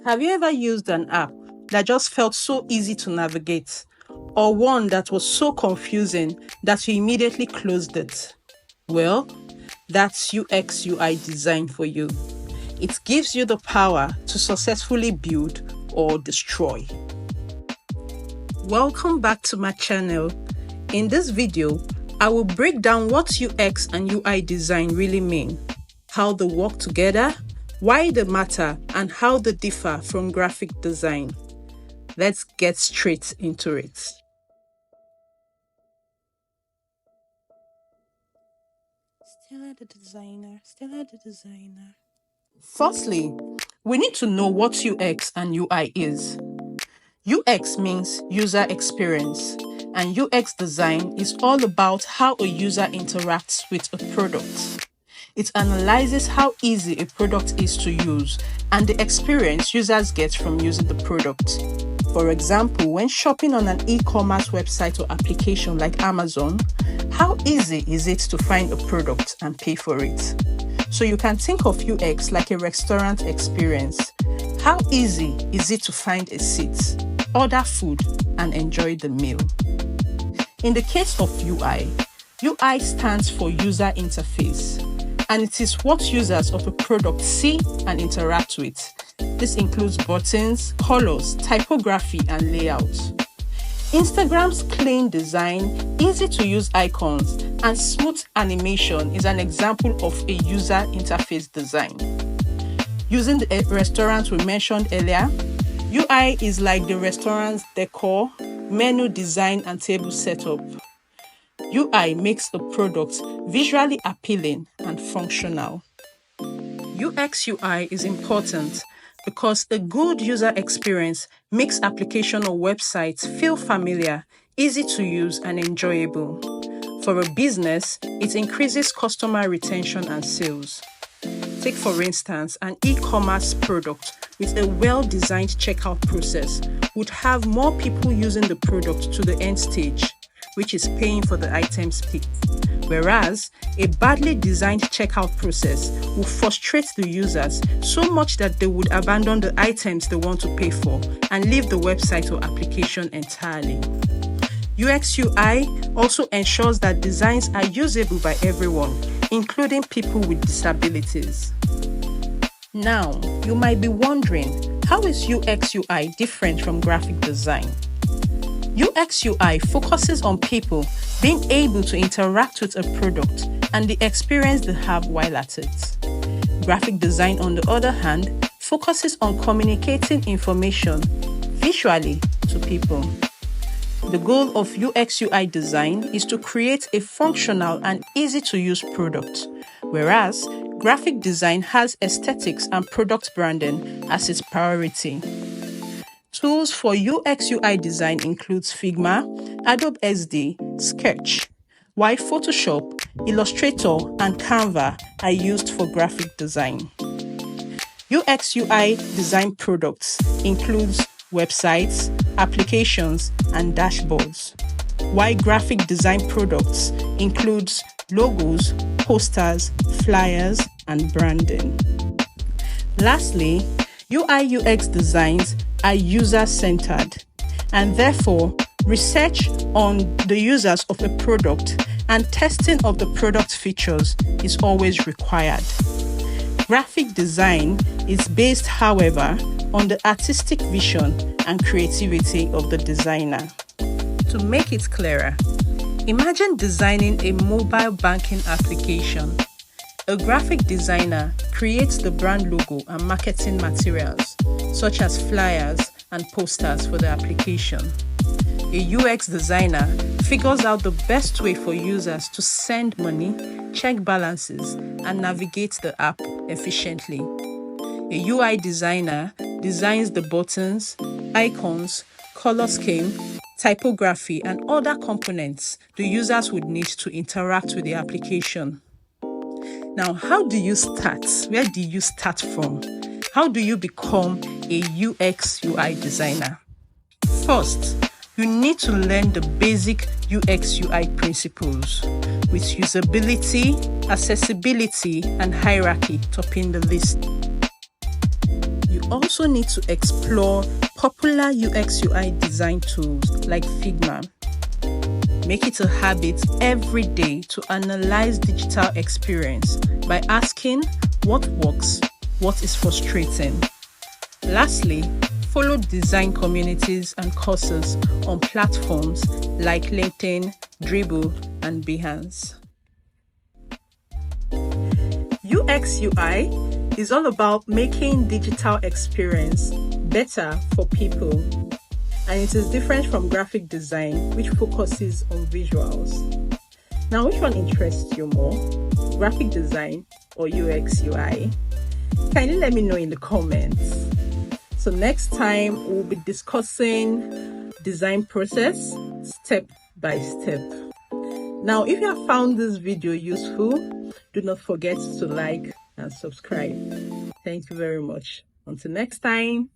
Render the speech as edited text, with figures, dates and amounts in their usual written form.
Have you ever used an app that just felt so easy to navigate, or one that was so confusing that you immediately closed it? Well, that's UX UI design for you. It gives you the power to successfully build or destroy. Welcome back to my channel. In this video, I will break down what UX and UI design really mean, how they work together, why they matter, and how they differ from graphic design. Let's get straight into it. Stella the designer. Firstly, we need to know what UX and UI is. UX means user experience, and UX design is all about how a user interacts with a product. It analyzes how easy a product is to use and the experience users get from using the product. For example, when shopping on an e-commerce website or application like Amazon, how easy is it to find a product and pay for it? So you can think of UX like a restaurant experience. How easy is it to find a seat, order food, and enjoy the meal? In the case of UI stands for user interface, and it is what users of a product see and interact with. This includes buttons, colors, typography, and layouts. Instagram's clean design, easy-to-use icons, and smooth animation is an example of a user interface design. Using the restaurant we mentioned earlier, UI is like the restaurant's decor, menu design, and table setup. UI makes a product visually appealing and functional. UX UI is important because a good user experience makes application or websites feel familiar, easy to use, and enjoyable. For a business, it increases customer retention and sales. Take, for instance, an e-commerce product with a well-designed checkout process would have more people using the product to the end stage, which is paying for the items picked. Whereas, a badly designed checkout process will frustrate the users so much that they would abandon the items they want to pay for and leave the website or application entirely. UX UI also ensures that designs are usable by everyone, including people with disabilities. Now, you might be wondering, how is UX UI different from graphic design? UX UI focuses on people being able to interact with a product and the experience they have while at it. Graphic design, on the other hand, focuses on communicating information visually to people. The goal of UX UI design is to create a functional and easy-to-use product, whereas graphic design has aesthetics and product branding as its priority. Tools for UX UI design includes Figma, Adobe XD, Sketch, while Photoshop, Illustrator, and Canva are used for graphic design. UX UI design products includes websites, applications, and dashboards, while graphic design products includes logos, posters, flyers, and branding. Lastly, UI UX designs are user-centered, and therefore research on the users of a product and testing of the product features is always required. Graphic design is based, however, on the artistic vision and creativity of the designer. To make it clearer, imagine designing a mobile banking application. A graphic designer creates the brand logo and marketing materials, such as flyers and posters for the application. A UX designer figures out the best way for users to send money, check balances, and navigate the app efficiently. A UI designer designs the buttons, icons, color scheme, typography, and other components the users would need to interact with the application. Now, how do you start? Where do you start from? How do you become a UX UI designer? First, you need to learn the basic UX UI principles, with usability, accessibility, and hierarchy topping the list. You also need to explore popular UX UI design tools like Figma. Make it a habit every day to analyze digital experience by asking what works, what is frustrating. Lastly, follow design communities and courses on platforms like LinkedIn, Dribbble, and Behance. UX UI is all about making digital experience better for people, and it is different from graphic design, which focuses on visuals. Now, which one interests you more, graphic design or UX UI? Kindly let me know in the comments. So next time we'll be discussing design process step by step. Now, if you have found this video useful, do not forget to like and subscribe. Thank you very much. Until next time.